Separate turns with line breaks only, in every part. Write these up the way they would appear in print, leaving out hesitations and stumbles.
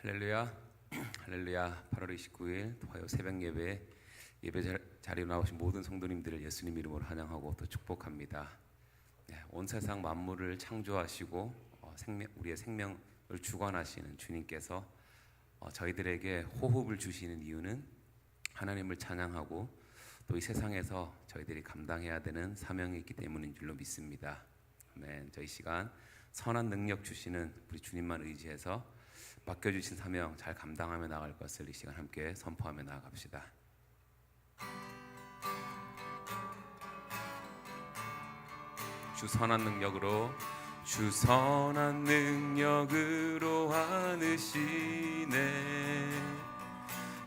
할렐루야, 할렐루야. 8월 29일 화요 새벽 예배 자리로 나오신 모든 성도님들을 예수님 이름으로 환영하고 또 축복합니다. 온 세상 만물을 창조하시고 우리의 생명을 주관하시는 주님께서 저희들에게 호흡을 주시는 이유는 하나님을 찬양하고 또 이 세상에서 저희들이 감당해야 되는 사명이 있기 때문인 줄로 믿습니다. 아멘. 저희 시간 선한 능력 주시는 우리 주님만 의지해서 맡겨주신 사명 잘 감당하며 나갈 것을 이 시간 함께 선포하며 나아갑시다. 주 선한 능력으로 안으시네.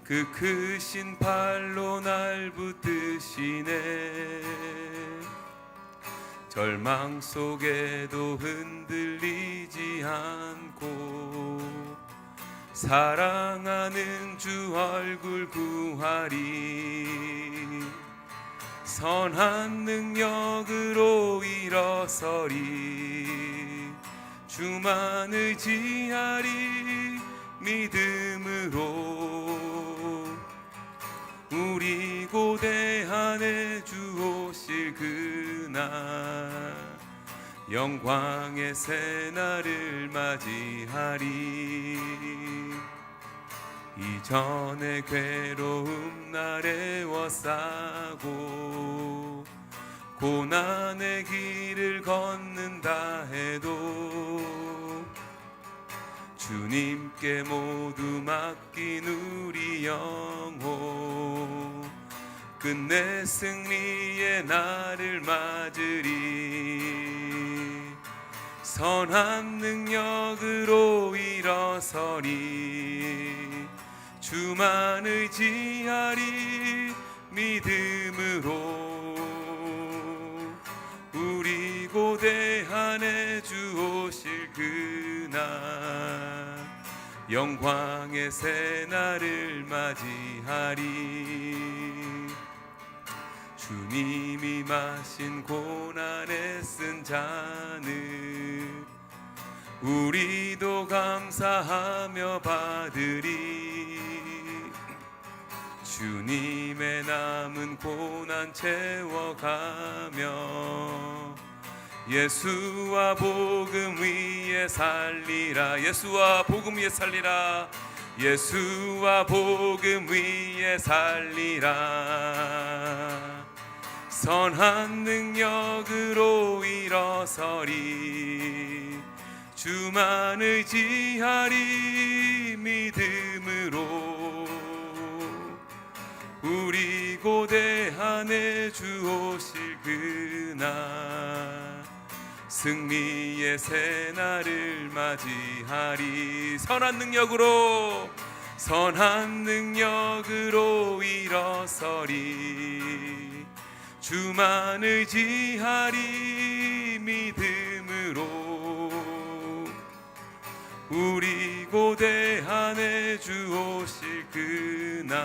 그 크신 팔로 날 붙드시네. 절망 속에도 흔들리지 않고 사랑하는 주 얼굴 구하리. 선한 능력으로 일어서리. 주만 의지하리. 믿음으로 우리 고대한에 주 오실 그날 영광의 새날을 맞이하리. 이전의 괴로움 날 애워싸고 고난의 길을 걷는다 해도 주님께 모두 맡긴 우리 영혼 끝내 승리의 날을 맞으리. 선한 능력으로 일어서리. 주만 의지하리. 믿음으로 우리 고대한에 주 오실 그날 영광의 새날을 맞이하리. 주님이 마신 고난에 쓴 잔을 우리도 감사하며 받으리. 주님의 남은 고난 채워가며 예수와 복음 위에 살리라. 예수와 복음 위에 살리라. 예수와 복음 위에 살리라. 선한 능력으로 일어서리. 주만 의지하리. 믿음으로 우리 고대한에 주 오실 그날 승리의 새날을 맞이하리. 선한 능력으로 일어서리. 주만 의지하리. 믿음으로 우리 고대한에 주 오실 그날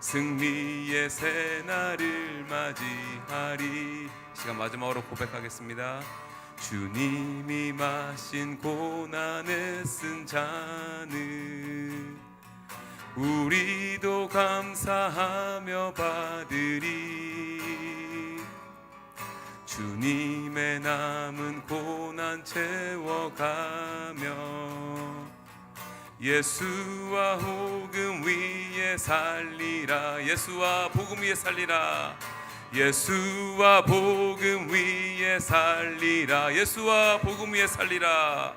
승리의 새날을 맞이하리. 시간 마지막으로 고백하겠습니다. 주님이 마신 고난에 쓴 잔을 우리도 감사하며 받으리. 주님의 남은 고난 채워가며 예수와 복음 위에 살리라. 예수와 복음 위에 살리라. 예수와 복음 위에 살리라. 예수와 복음 위에 살리라.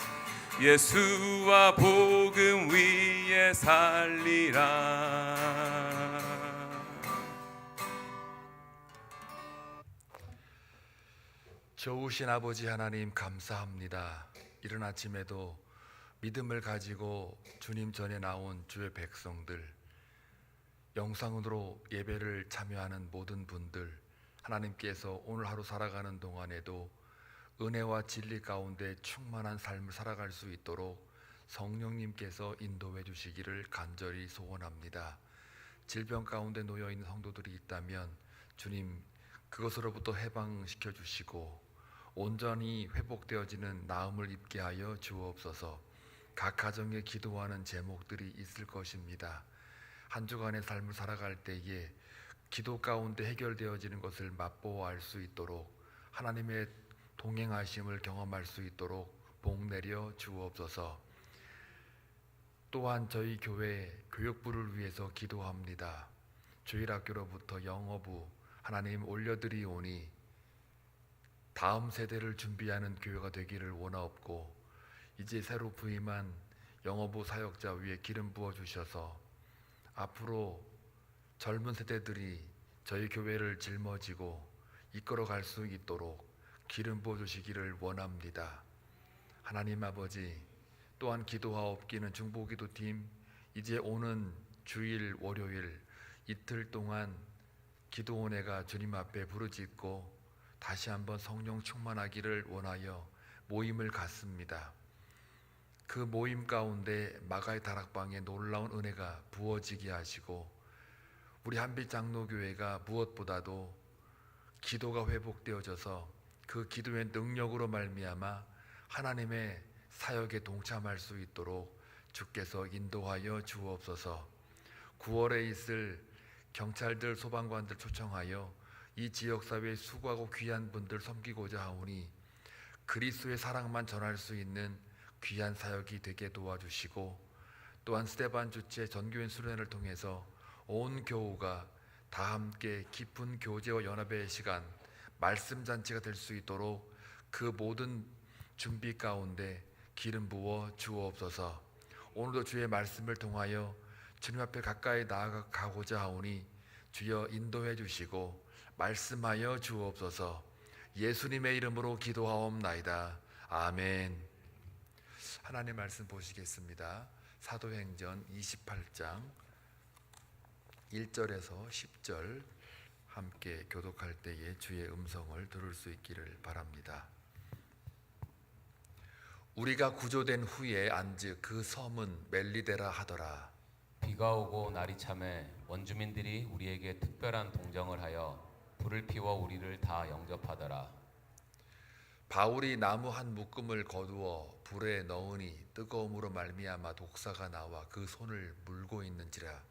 예수와 복음 위에 살리라.
좋으신 아버지 하나님 감사합니다. 이른 아침에도 믿음을 가지고 주님 전에 나온 주의 백성들, 영상으로 예배를 참여하는 모든 분들, 하나님께서 오늘 하루 살아가는 동안에도 은혜와 진리 가운데 충만한 삶을 살아갈 수 있도록 성령님께서 인도해 주시기를 간절히 소원합니다. 질병 가운데 놓여있는 성도들이 있다면 주님 그것으로부터 해방시켜 주시고 온전히 회복되어지는 나음을 입게 하여 주옵소서. 각 가정에 기도하는 제목들이 있을 것입니다. 한 주간의 삶을 살아갈 때에 기도 가운데 해결되어지는 것을 맛보아 알 수 있도록 하나님의 동행하심을 경험할 수 있도록 복 내려 주옵소서. 또한 저희 교회 교육부를 위해서 기도합니다. 주일학교로부터 영어부 하나님 올려드리오니 다음 세대를 준비하는 교회가 되기를 원하옵고, 이제 새로 부임한 영어부 사역자 위에 기름 부어 주셔서 앞으로 젊은 세대들이 저희 교회를 짊어지고 이끌어갈 수 있도록 기름 부어 주시기를 원합니다. 하나님 아버지, 또한 기도하옵기는 중보기도팀 이제 오는 주일 월요일 이틀 동안 기도원회가 주님 앞에 부르짖고 다시 한번 성령 충만하기를 원하여 모임을 갖습니다. 그 모임 가운데 마가의 다락방에 놀라운 은혜가 부어지게 하시고, 우리 한빛 장로교회가 무엇보다도 기도가 회복되어져서 그 기도의 능력으로 말미암아 하나님의 사역에 동참할 수 있도록 주께서 인도하여 주옵소서. 9월에 있을 경찰들, 소방관들 초청하여 이 지역사회에 수고하고 귀한 분들 섬기고자 하오니 그리스도의 사랑만 전할 수 있는 귀한 사역이 되게 도와주시고, 또한 스데반 주체 전교인 수련회를 통해서 온 교우가 다 함께 깊은 교제와 연합의 시간, 말씀 잔치가 될 수 있도록 그 모든 준비 가운데 기름 부어 주옵소서. 오늘도 주의 말씀을 통하여 주님 앞에 가까이 나아가고자 하오니 주여 인도해 주시고 말씀하여 주옵소서. 예수님의 이름으로 기도하옵나이다. 아멘. 하나님 말씀 보시겠습니다. 사도행전 28장 1절에서 10절 함께 교독할 때에 주의 음성을 들을 수 있기를 바랍니다. 우리가 구조된 후에 안즉 그 섬은 멜리데라 하더라.
비가 오고 날이 참해 원주민들이 우리에게 특별한 동정을 하여 불을 피워 우리를 다 영접하더라.
바울이 나무 한 묶음을 거두어 불에 넣으니 뜨거움으로 말미암아 독사가 나와 그 손을 물고 있는지라.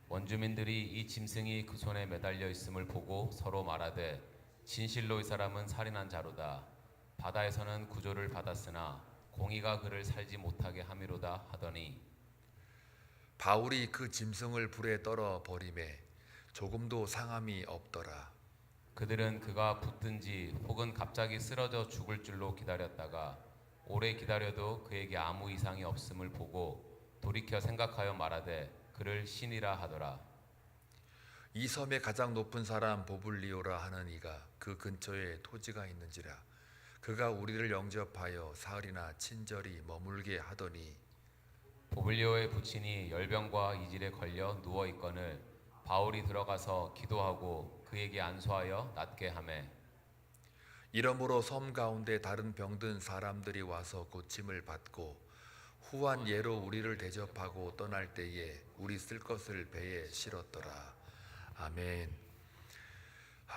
원주민들이 이 짐승이 그 손에 매달려 있음을 보고 서로 말하되 진실로 이 사람은 살인한 자로다. 바다에서는 구조를 받았으나 공의가 그를 살지 못하게 함이로다 하더니,
바울이 그 짐승을 불에 떨어 버리매 조금도 상함이 없더라.
그들은 그가 붙든지 혹은 갑자기 쓰러져 죽을 줄로 기다렸다가 오래 기다려도 그에게 아무 이상이 없음을 보고 돌이켜 생각하여 말하되 그를 신이라 하더라.
이 섬의 가장 높은 사람 보블리오라 하는 이가 그 근처에 토지가 있는지라. 그가 우리를 영접하여 사흘이나 친절히 머물게 하더니,
보블리오의 부친이 열병과 이질에 걸려 누워 있거늘 바울이 들어가서 기도하고 그에게 안수하여 낫게 하매,
이러므로 섬 가운데 다른 병든 사람들이 와서 고침을 받고 후한 예로 우리를 대접하고 떠날 때에 우리 쓸 것을 배에 실었더라. 아멘.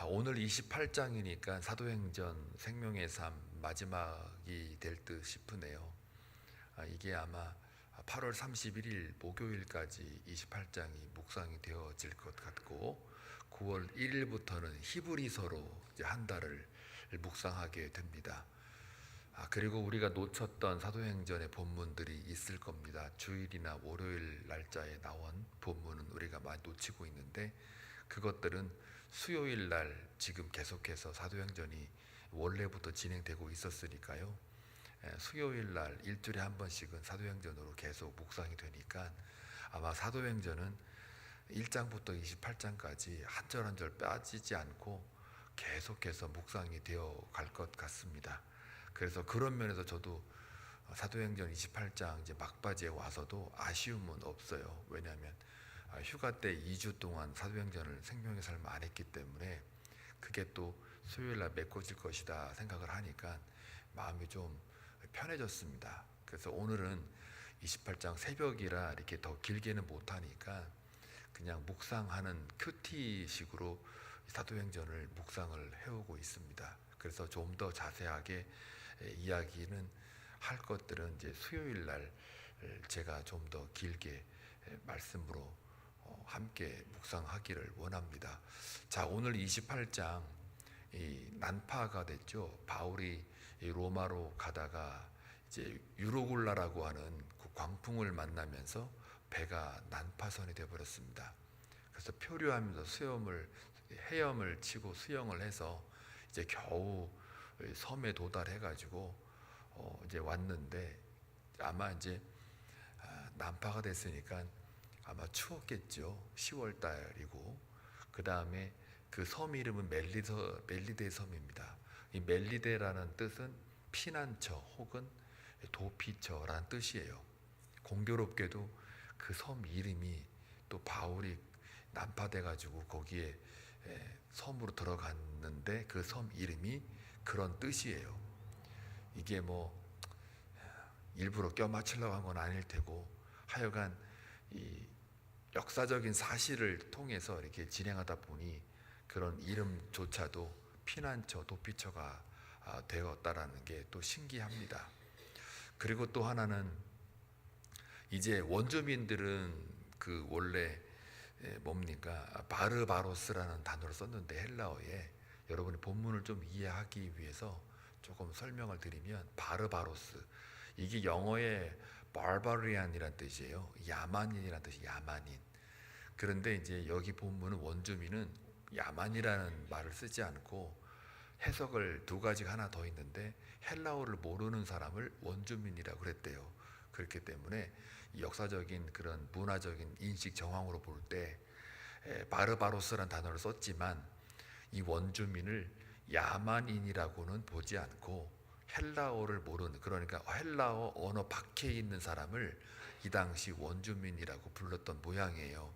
오늘 28장이니까 사도행전 생명의 삶 마지막이 될 듯 싶으네요. 이게 아마 8월 31일 목요일까지 28장이 묵상이 되어질 것 같고 9월 1일부터는 히브리서로 이제 한 달을 묵상하게 됩니다. 그리고 우리가 놓쳤던 사도행전의 본문들이 있을 겁니다. 주일이나 월요일 날짜에 나온 본문은 우리가 많이 놓치고 있는데 그것들은 수요일 날 지금 계속해서 사도행전이 원래부터 진행되고 있었으니까요. 수요일 날 일주일에 한 번씩은 사도행전으로 계속 묵상이 되니까 아마 사도행전은 1장부터 28장까지 한 절 한 절 빠지지 않고 계속해서 묵상이 되어 갈 것 같습니다. 그래서 그런 면에서 저도 사도행전 28장 이제 막바지에 와서도 아쉬움은 없어요. 왜냐하면 휴가 때 2주 동안 사도행전을 생명의 삶을 안 했기 때문에 그게 또 수요일날 메꿔질 것이다 생각을 하니까 마음이 좀 편해졌습니다. 그래서 오늘은 28장 새벽이라 이렇게 더 길게는 못하니까 그냥 묵상하는 큐티식으로 사도행전을 묵상을 해오고 있습니다. 그래서 좀 더 자세하게 이야기는 할 것들은 이제 수요일 날 제가 좀 더 길게 말씀으로 함께 묵상하기를 원합니다. 자, 오늘 28장 이 난파가 됐죠. 바울이 이 로마로 가다가 이제 유로굴라라고 하는 그 광풍을 만나면서 배가 난파선이 되어 버렸습니다. 그래서 표류하면서 헤엄을 치고 수영을 해서 이제 겨우 섬에 도달해 가지고 이제 왔는데, 아마 이제 난파가 됐으니까 아마 추웠겠죠. 10월 달이고, 그 다음에 그 섬 이름은 멜리데 섬입니다. 이 멜리데라는 뜻은 피난처 혹은 도피처라는 뜻이에요. 공교롭게도 그 섬 이름이 또 바울이 난파돼 가지고 거기에 섬으로 들어갔는데 그 섬 이름이 그런 뜻이에요. 이게 뭐 일부러 껴맞추려고 한 건 아닐 테고, 하여간 이 역사적인 사실을 통해서 이렇게 진행하다 보니 그런 이름조차도 피난처, 도피처가 되었다라는 게 또 신기합니다. 그리고 또 하나는, 이제 원주민들은 그 원래 뭡니까, 바르바로스라는 단어를 썼는데 헬라어에, 여러분이 본문을 좀 이해하기 위해서 조금 설명을 드리면, 바르바로스, 이게 영어의 barbarian이란 뜻이에요. 야만인이란 뜻이 야만인. 그런데 이제 여기 본문은 원주민은 야만이라는 말을 쓰지 않고 해석을 두 가지가 하나 더 있는데, 헬라어를 모르는 사람을 원주민이라고 그랬대요. 그렇기 때문에 역사적인 그런 문화적인 인식 정황으로 볼 때 바르바로스라는 단어를 썼지만 이 원주민을 야만인이라고는 보지 않고 헬라어를 모르는, 그러니까 헬라어 언어 밖에 있는 사람을 이 당시 원주민이라고 불렀던 모양이에요.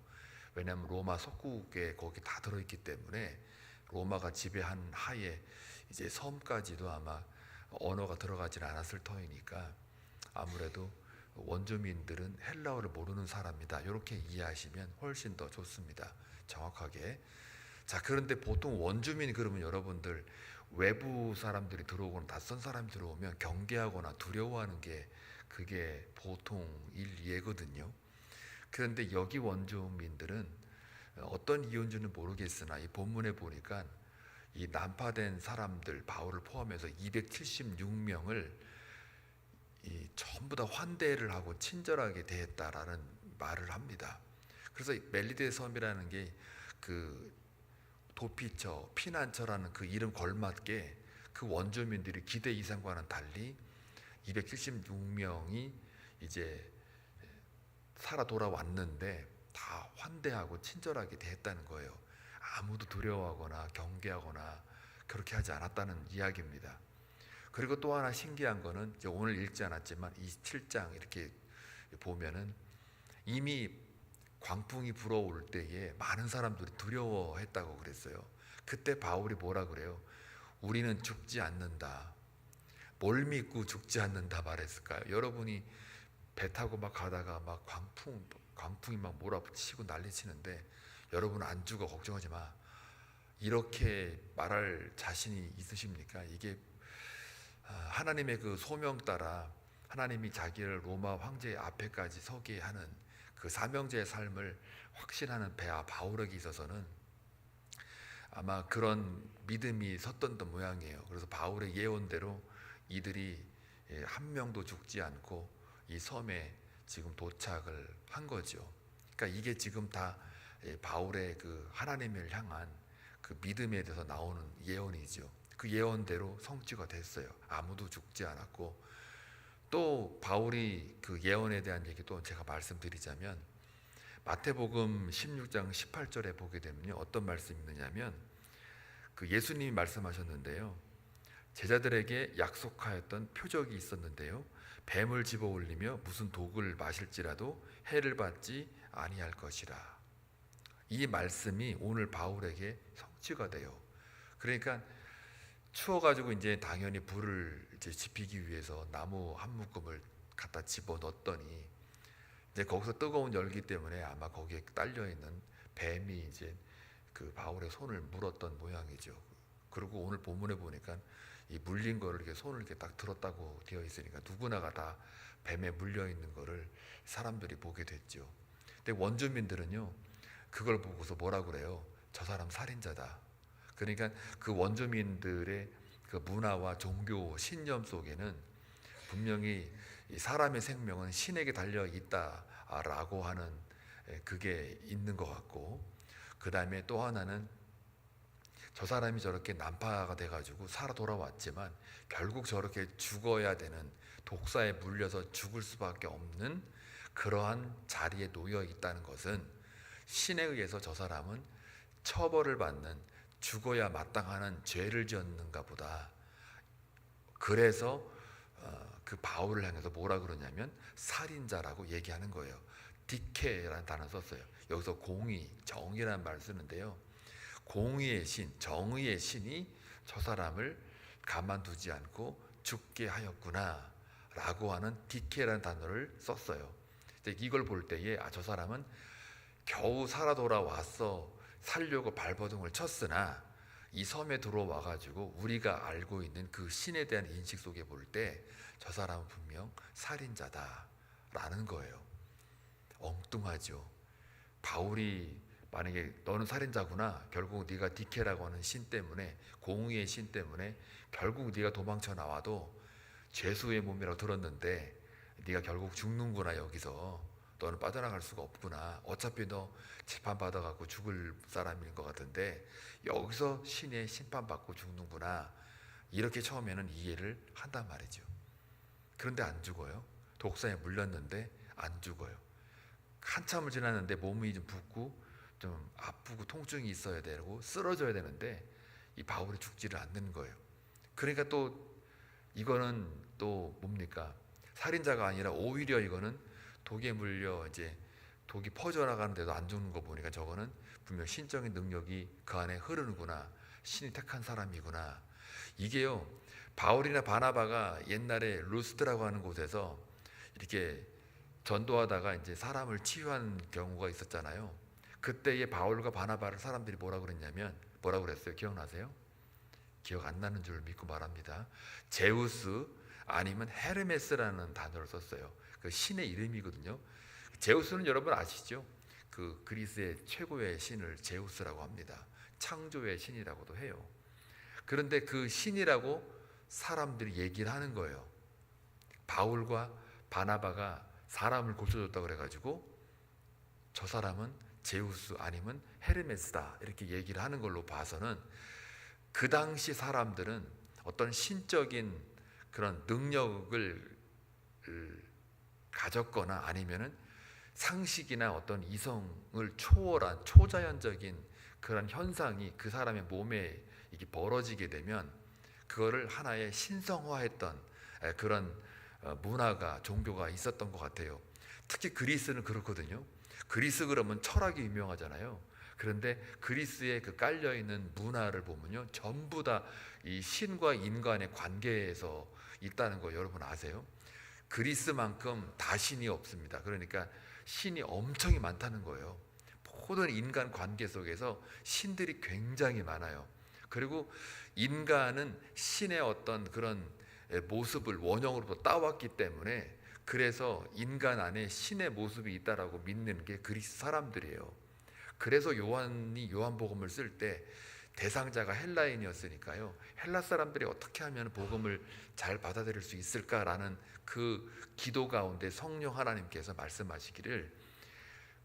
왜냐하면 로마 속국에 거기 다 들어있기 때문에 로마가 지배한 하에 이제 섬까지도 아마 언어가 들어가지는 않았을 터이니까 아무래도 원주민들은 헬라어를 모르는 사람이다, 이렇게 이해하시면 훨씬 더 좋습니다. 정확하게. 자, 그런데 보통 원주민 그러면 여러분들 외부 사람들이 들어오거나 낯선 사람이 들어오면 경계하거나 두려워하는 게 그게 보통 일이거든요. 그런데 여기 원주민들은 어떤 이유인지는 모르겠으나 이 본문에 보니까 이 난파된 사람들 바울을 포함해서 276명을 전부 다 환대를 하고 친절하게 대했다라는 말을 합니다. 그래서 멜리데 섬이라는 게 그 도피처, 피난처라는 그 이름 걸맞게 그 원주민들이 기대 이상과는 달리 276명이 이제 살아 돌아왔는데 다 환대하고 친절하게 대했다는 거예요. 아무도 두려워하거나 경계하거나 그렇게 하지 않았다는 이야기입니다. 그리고 또 하나 신기한 거는, 오늘 읽지 않았지만 27장 이렇게 보면은 이미 광풍이 불어올 때에 많은 사람들이 두려워했다고 그랬어요. 그때 바울이 뭐라 그래요? 우리는 죽지 않는다. 뭘 믿고 죽지 않는다 말했을까요? 여러분이 배 타고 막 가다가 막 광풍이 막 몰아치고 난리치는데 여러분 안 죽어, 걱정하지 마, 이렇게 말할 자신이 있으십니까? 이게 하나님의 그 소명 따라 하나님이 자기를 로마 황제 앞에까지 서게 하는 그 사명자의 삶을 확신하는 바울에게 있어서는 아마 그런 믿음이 섰던 모양이에요. 그래서 바울의 예언대로 이들이 한 명도 죽지 않고 이 섬에 지금 도착을 한 거죠. 그러니까 이게 지금 다 바울의 그 하나님을 향한 그 믿음에 대해서 나오는 예언이죠. 그 예언대로 성취가 됐어요. 아무도 죽지 않았고, 또 바울이 그 예언에 대한 얘기도 제가 말씀드리자면, 마태복음 16장 18절에 보게 되면요, 어떤 말씀이 있느냐면, 그 예수님이 말씀하셨는데요, 제자들에게 약속하였던 표적이 있었는데요, 뱀을 집어 올리며 무슨 독을 마실지라도 해를 받지 아니할 것이라. 이 말씀이 오늘 바울에게 성취가 돼요. 그러니까 추워가지고 이제 당연히 불을 이제 지피기 위해서 나무 한 묶음을 갖다 집어 넣었더니 이제 거기서 뜨거운 열기 때문에 아마 거기에 딸려 있는 뱀이 이제 그 바울의 손을 물었던 모양이죠. 그리고 오늘 본문에 보니까 이 물린 거를 이렇게 손을 이렇게 딱 들었다고 되어 있으니까 누구나가 다 뱀에 물려 있는 거를 사람들이 보게 됐죠. 근데 원주민들은요, 그걸 보고서 뭐라 그래요? 저 사람 살인자다. 그러니까 그 원주민들의 그 문화와 종교 신념 속에는 분명히 이 사람의 생명은 신에게 달려 있다라고 하는 그게 있는 것 같고, 그 다음에 또 하나는 저 사람이 저렇게 난파가 돼가지고 살아 돌아왔지만 결국 저렇게 죽어야 되는, 독사에 물려서 죽을 수밖에 없는 그러한 자리에 놓여 있다는 것은 신에 의해서 저 사람은 처벌을 받는, 죽어야 마땅하는 죄를 지었는가 보다. 그래서 그 바울을 향해서 뭐라 그러냐면 살인자라고 얘기하는 거예요. 디케라는 단어 썼어요. 여기서 공의, 정의라는 말을 쓰는데요, 공의의 신, 정의의 신이 저 사람을 가만두지 않고 죽게 하였구나 라고 하는 디케라는 단어를 썼어요. 이걸 볼 때에 저 사람은 겨우 살아 돌아왔어, 살려고 발버둥을 쳤으나 이 섬에 들어와 가지고 우리가 알고 있는 그 신에 대한 인식 속에 볼 때 저 사람은 분명 살인자다라는 거예요. 엉뚱하죠. 바울이 만약에 너는 살인자구나, 결국 네가 디케라고 하는 신 때문에, 공의의 신 때문에 결국 네가 도망쳐 나와도 죄수의 몸이라고 들었는데 네가 결국 죽는구나, 여기서 너는 빠져나갈 수가 없구나, 어차피 너 재판받아갖고 죽을 사람인 것 같은데 여기서 신의 심판받고 죽는구나, 이렇게 처음에는 이해를 한단 말이죠. 그런데 안 죽어요. 독사에 물렸는데 안 죽어요. 한참을 지났는데 몸이 좀 붓고 좀 아프고 통증이 있어야 되고 쓰러져야 되는데 이 바울이 죽지를 않는 거예요. 그러니까 또 이거는 또 뭡니까? 살인자가 아니라 오히려 이거는 독에 물려 이제 독이 퍼져나가는데도 안 죽는 거 보니까 저거는 분명 신적인 능력이 그 안에 흐르는구나, 신이 택한 사람이구나. 이게요, 바울이나 바나바가 옛날에 루스드라고 하는 곳에서 이렇게 전도하다가 이제 사람을 치유한 경우가 있었잖아요. 그때의 바울과 바나바를 사람들이 뭐라 그랬냐면, 뭐라 그랬어요? 기억나세요? 기억 안 나는 줄 믿고 말합니다. 제우스 아니면 헤르메스라는 단어를 썼어요. 그 신의 이름이거든요. 제우스는 여러분 아시죠? 그 그리스의 최고의 신을 제우스라고 합니다. 창조의 신이라고도 해요. 그런데 그 신이라고 사람들이 얘기를 하는 거예요. 바울과 바나바가 사람을 고쳐줬다고 그래가지고 저 사람은 제우스 아니면 헤르메스다, 이렇게 얘기를 하는 걸로 봐서는 그 당시 사람들은 어떤 신적인 그런 능력을 가졌거나 아니면은 상식이나 어떤 이성을 초월한 초자연적인 그런 현상이 그 사람의 몸에 이게 벌어지게 되면 그거를 하나의 신성화했던 그런 문화가, 종교가 있었던 것 같아요. 특히 그리스는 그렇거든요. 그리스 그러면 철학이 유명하잖아요. 그런데 그리스에 그 깔려 있는 문화를 보면요, 전부 다 이 신과 인간의 관계에서 있다는 거 여러분 아세요? 그리스만큼 다 신이 없습니다. 그러니까 신이 엄청 많다는 거예요. 모든 인간 관계 속에서 신들이 굉장히 많아요. 그리고 인간은 신의 어떤 그런 모습을 원형으로 따왔기 때문에, 그래서 인간 안에 신의 모습이 있다라고 믿는 게 그리스 사람들이에요. 그래서 요한이 요한복음을 쓸 때 대상자가 헬라인이었으니까요, 헬라 사람들이 어떻게 하면 복음을 잘 받아들일 수 있을까라는 그 기도 가운데 성령 하나님께서 말씀하시기를,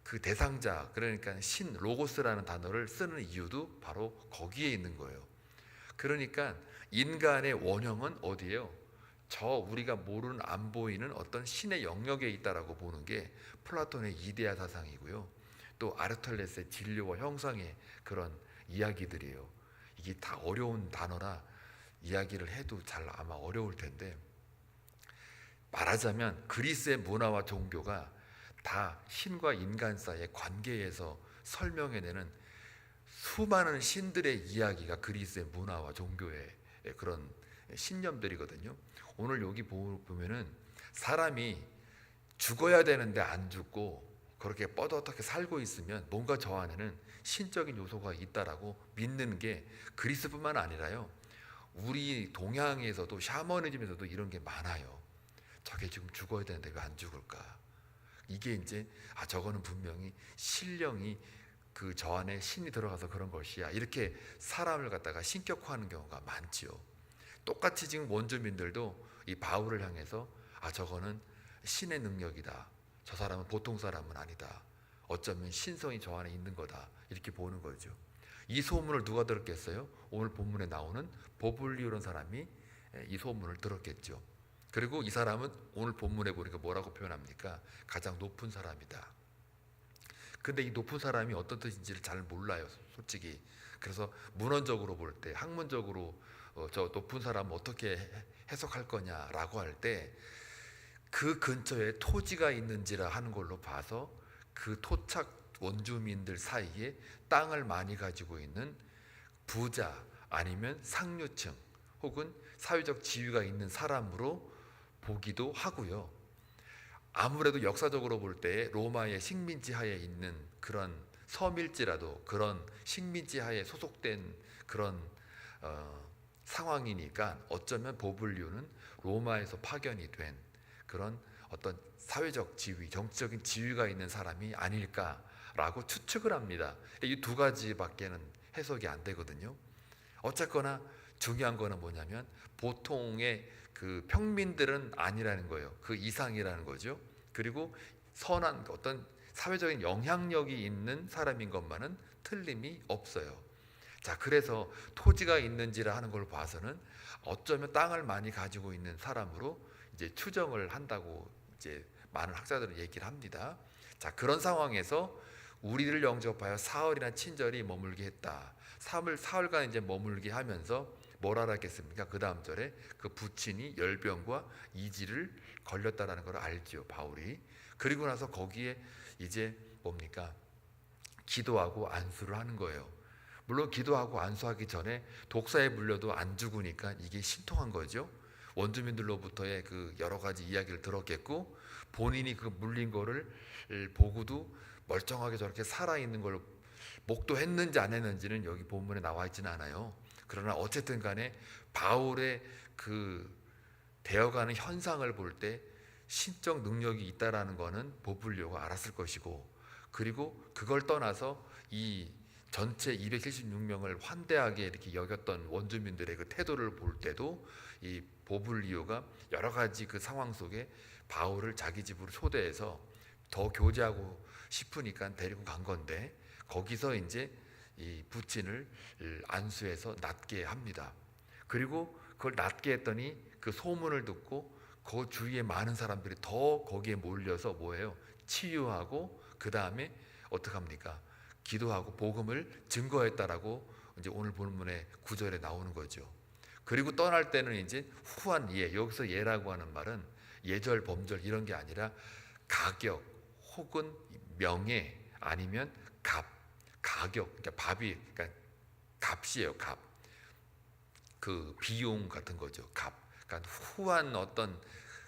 그 대상자, 그러니까 신, 로고스라는 단어를 쓰는 이유도 바로 거기에 있는 거예요. 그러니까 인간의 원형은 어디예요? 저 우리가 모르는, 안 보이는 어떤 신의 영역에 있다라고 보는 게 플라톤의 이데아 사상이고요, 또 아르토텔레스의 진료와 형상의 그런 이야기들이에요. 이게 다 어려운 단어라 이야기를 해도 잘 아마 어려울 텐데, 말하자면 그리스의 문화와 종교가 다 신과 인간 사이의 관계에서 설명해내는 수많은 신들의 이야기가 그리스의 문화와 종교의 그런 신념들이거든요. 오늘 여기 보면은 사람이 죽어야 되는데 안 죽고 그렇게 뻗어떻게 살고 있으면 뭔가 저 안에는 신적인 요소가 있다라고 믿는 게 그리스뿐만 아니라요, 우리 동양에서도 샤머니즘에서도 이런 게 많아요. 저게 지금 죽어야 되는데 왜 안 죽을까? 이게 이제 저거는 분명히 신령이 저 안에 신이 들어가서 그런 것이야, 이렇게 사람을 갖다가 신격화하는 경우가 많지요. 똑같이 지금 원주민들도 이 바울을 향해서 저거는 신의 능력이다, 저 사람은 보통 사람은 아니다, 어쩌면 신성이 저 안에 있는 거다, 이렇게 보는 거죠. 이 소문을 누가 들었겠어요? 오늘 본문에 나오는 보블리오라는 사람이 이 소문을 들었겠죠. 그리고 이 사람은 오늘 본문에 보니까 뭐라고 표현합니까? 가장 높은 사람이다. 근데 이 높은 사람이 어떤 뜻인지를 잘 몰라요, 솔직히. 그래서 문헌적으로 볼 때, 학문적으로 저 높은 사람은 어떻게 해석할 거냐라고 할 때, 그 근처에 토지가 있는지라 하는 걸로 봐서 그 토착 원주민들 사이에 땅을 많이 가지고 있는 부자 아니면 상류층 혹은 사회적 지위가 있는 사람으로 보기도 하고요. 아무래도 역사적으로 볼 때 로마의 식민지 하에 있는 그런 섬일지라도 그런 식민지 하에 소속된 그런 상황이니까 어쩌면 보블리오는 로마에서 파견이 된 그런 어떤 사회적 지위, 정치적인 지위가 있는 사람이 아닐까라고 추측을 합니다. 이 두 가지밖에는 해석이 안 되거든요. 어쨌거나 중요한 거는 뭐냐면 보통의 그 평민들은 아니라는 거예요. 그 이상이라는 거죠. 그리고 선한 어떤 사회적인 영향력이 있는 사람인 것만은 틀림이 없어요. 자, 그래서 토지가 있는지라 하는 걸 봐서는 어쩌면 땅을 많이 가지고 있는 사람으로 이제 추정을 한다고 이제 많은 학자들은 얘기를 합니다. 자, 그런 상황에서 우리를 영접하여 사흘이나 친절히 머물게 했다. 사흘간 이제 머물게 하면서 뭘 알았겠습니까? 그 다음 절에 그 부친이 열병과 이지를 걸렸다라는 걸 알죠, 바울이. 그리고 나서 거기에 이제 뭡니까? 기도하고 안수를 하는 거예요. 물론 기도하고 안수하기 전에 독사에 물려도 안 죽으니까 이게 신통한 거죠. 원주민들로부터의 그 여러 가지 이야기를 들었겠고, 본인이 그 물린 거를 보고도 멀쩡하게 저렇게 살아있는 걸 목도했는지 안 했는지는 여기 본문에 나와 있지는 않아요. 그러나 어쨌든 간에 바울의 그 되어가는 현상을 볼 때 신적 능력이 있다라는 거는 보블리오가 알았을 것이고, 그리고 그걸 떠나서 이 전체 276명을 환대하게 이렇게 여겼던 원주민들의 그 태도를 볼 때도 이 보블리오가 여러 가지 그 상황 속에 바울을 자기 집으로 초대해서 더 교제하고 싶으니까 데리고 간 건데, 거기서 이제 이 부친을 안수해서 낫게 합니다. 그리고 그걸 낫게 했더니 그 소문을 듣고 그 주위에 많은 사람들이 더 거기에 몰려서 뭐예요? 치유하고 그 다음에 어떻게 합니까? 기도하고 복음을 증거했다라고 이제 오늘 본문의 9절에 나오는 거죠. 그리고 떠날 때는 이제 후한 예, 여기서 예라고 하는 말은 예절, 범절 이런 게 아니라 가격 혹은 명예 아니면 가격, 그러니까 그러니까 값이에요, 값. 그 비용 같은 거죠, 값. 그러니까 후한 어떤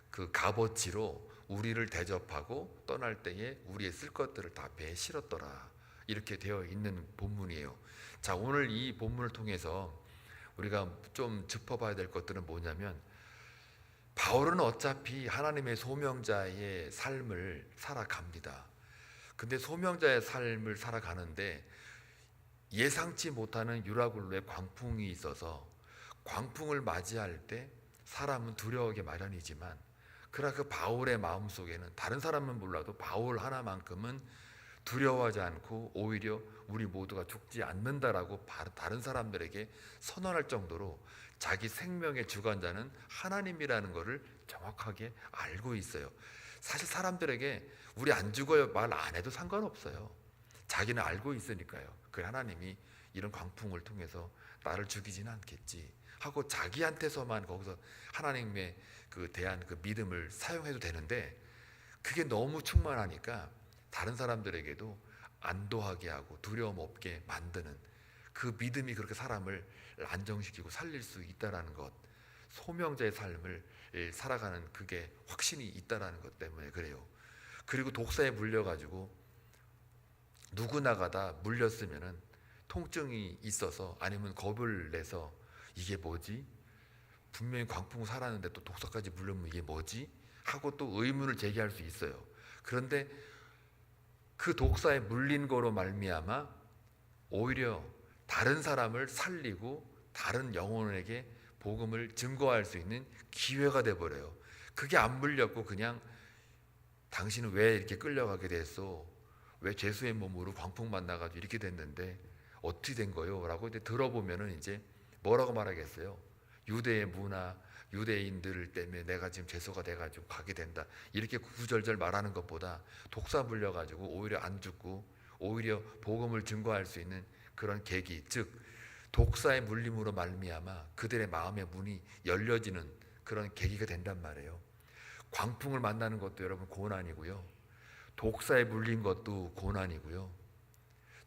그 값어치로 우리를 대접하고 떠날 때에 우리의 쓸 것들을 다 배에 실었더라. 이렇게 되어 있는 본문이에요. 자, 오늘 이 본문을 통해서 우리가 좀 짚어봐야 될 것들은 뭐냐면, 바울은 어차피 하나님의 소명자의 삶을 살아갑니다. 근데 소명자의 삶을 살아가는데 예상치 못하는 유라굴로의 광풍이 있어서 광풍을 맞이할 때 사람은 두려워하기 마련이지만, 그러나 그 바울의 마음속에는 다른 사람은 몰라도 바울 하나만큼은 두려워하지 않고 오히려 우리 모두가 죽지 않는다라고 다른 사람들에게 선언할 정도로 자기 생명의 주관자는 하나님이라는 것을 정확하게 알고 있어요. 사실 사람들에게 우리 안 죽어요 말 안 해도 상관없어요. 자기는 알고 있으니까요. 그 하나님이 이런 광풍을 통해서 나를 죽이지는 않겠지 하고 자기한테서만 거기서 하나님의 그 대한 그 믿음을 사용해도 되는데, 그게 너무 충만하니까 다른 사람들에게도 안도하게 하고 두려움 없게 만드는 그 믿음이 그렇게 사람을 안정시키고 살릴 수 있다라는 것, 소명자의 삶을 살아가는 그게 확신이 있다라는 것 때문에 그래요. 그리고 독사에 물려가지고 누구나가 다 물렸으면은 통증이 있어서 아니면 겁을 내서 이게 뭐지? 분명히 광풍 살았는데 또 독사까지 물려면 이게 뭐지? 하고 또 의문을 제기할 수 있어요. 그런데 그 독사에 물린 거로 말미암아 오히려 다른 사람을 살리고 다른 영혼에게 복음을 증거할 수 있는 기회가 돼버려요. 그게 안 물렸고 그냥 당신은 왜 이렇게 끌려가게 됐어? 왜 죄수의 몸으로 광풍 만나가지고 이렇게 됐는데 어떻게 된 거요? 라고 이제 들어보면은 이제 뭐라고 말하겠어요? 유대의 문화, 유대인들 때문에 내가 지금 죄수가 돼가지고 가게 된다. 이렇게 구절절 말하는 것보다 독사 물려가지고 오히려 안 죽고 오히려 복음을 증거할 수 있는 그런 계기, 즉 독사의 물림으로 말미암아 그들의 마음의 문이 열려지는 그런 계기가 된단 말이에요. 광풍을 만나는 것도 여러분 고난이고요. 독사에 물린 것도 고난이고요.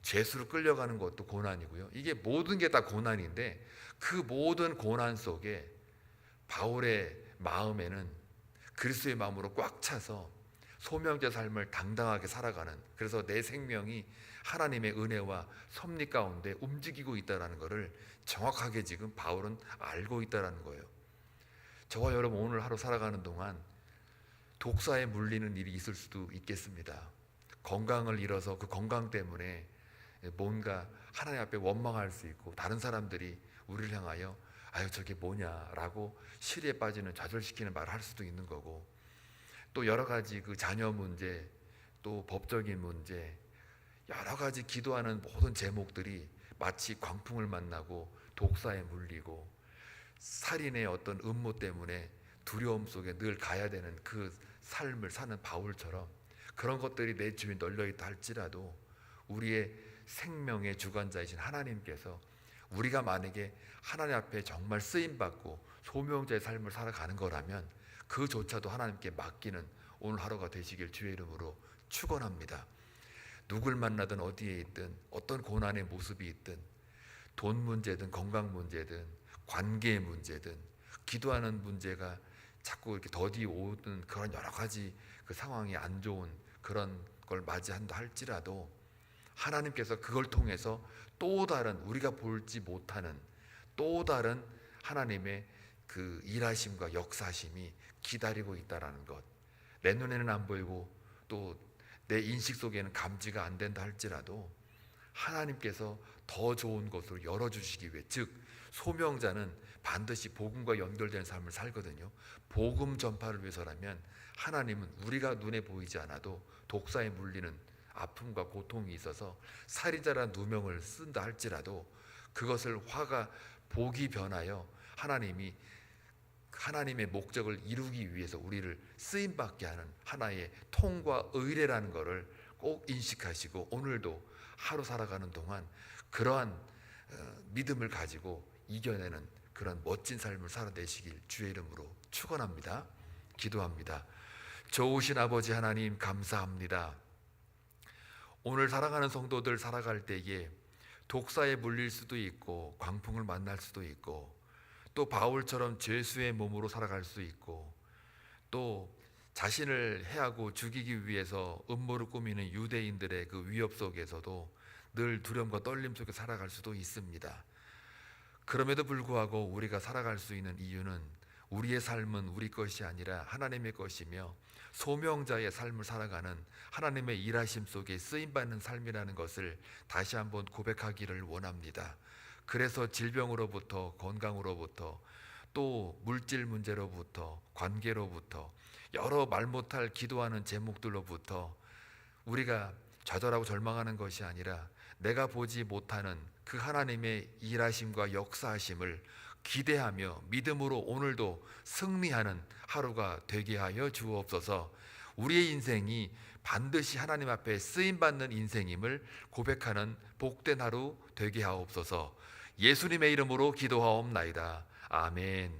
죄수로 끌려가는 것도 고난이고요. 이게 모든 게 다 고난인데 그 모든 고난 속에 바울의 마음에는 그리스도의 마음으로 꽉 차서 소명자 삶을 당당하게 살아가는, 그래서 내 생명이 하나님의 은혜와 섭리 가운데 움직이고 있다는 것을 정확하게 지금 바울은 알고 있다는 거예요. 저와 여러분 오늘 하루 살아가는 동안 독사에 물리는 일이 있을 수도 있겠습니다. 건강을 잃어서 그 건강 때문에 뭔가 하나님 앞에 원망할 수 있고 다른 사람들이 우리를 향하여 아유 저게 뭐냐라고 시리에 빠지는 좌절시키는 말을 할 수도 있는 거고, 또 여러 가지 그 자녀 문제, 또 법적인 문제, 여러 가지 기도하는 모든 제목들이 마치 광풍을 만나고 독사에 물리고 살인의 어떤 음모 때문에 두려움 속에 늘 가야 되는 그 삶을 사는 바울처럼 그런 것들이 내 주위에 널려있다 할지라도 우리의 생명의 주관자이신 하나님께서 우리가 만약에 하나님 앞에 정말 쓰임받고 소명자의 삶을 살아가는 거라면 그조차도 하나님께 맡기는 오늘 하루가 되시길 주의 이름으로 축원합니다. 누굴 만나든 어디에 있든 어떤 고난의 모습이 있든 돈 문제든 건강 문제든 관계의 문제든 기도하는 문제가 자꾸 이렇게 더디 오는 그런 여러 가지 그 상황이 안 좋은 그런 걸 맞이한다 할지라도 하나님께서 그걸 통해서 또 다른 우리가 볼지 못하는 또 다른 하나님의 그 일하심과 역사심이 기다리고 있다라는 것, 내 눈에는 안 보이고 또 내 인식 속에는 감지가 안 된다 할지라도 하나님께서 더 좋은 것으로 열어주시기 위해, 즉 소명자는 반드시 복음과 연결된 삶을 살거든요. 복음 전파를 위해서라면 하나님은 우리가 눈에 보이지 않아도 독사에 물리는 아픔과 고통이 있어서 살인자라는 누명을 쓴다 할지라도 그것을 화가 복이 변하여 하나님이 하나님의 목적을 이루기 위해서 우리를 쓰임받게 하는 하나의 통과 의례라는 것을 꼭 인식하시고 오늘도 하루 살아가는 동안 그러한 믿음을 가지고 이겨내는 그런 멋진 삶을 살아내시길 주의 이름으로 축원합니다. 기도합니다. 좋으신 아버지 하나님 감사합니다. 오늘 살아가는 성도들 살아갈 때에 독사에 물릴 수도 있고 광풍을 만날 수도 있고 또 바울처럼 죄수의 몸으로 살아갈 수 있고 또 자신을 해하고 죽이기 위해서 음모를 꾸미는 유대인들의 그 위협 속에서도 늘 두려움과 떨림 속에 살아갈 수도 있습니다. 그럼에도 불구하고 우리가 살아갈 수 있는 이유는 우리의 삶은 우리 것이 아니라 하나님의 것이며 소명자의 삶을 살아가는 하나님의 일하심 속에 쓰임받는 삶이라는 것을 다시 한번 고백하기를 원합니다. 그래서 질병으로부터 건강으로부터 또 물질 문제로부터 관계로부터 여러 말 못할 기도하는 제목들로부터 우리가 좌절하고 절망하는 것이 아니라 내가 보지 못하는 그 하나님의 일하심과 역사하심을 기대하며 믿음으로 오늘도 승리하는 하루가 되게 하여 주옵소서. 우리의 인생이 반드시 하나님 앞에 쓰임받는 인생임을 고백하는 복된 하루 되게 하옵소서. 예수님의 이름으로 기도하옵나이다. 아멘.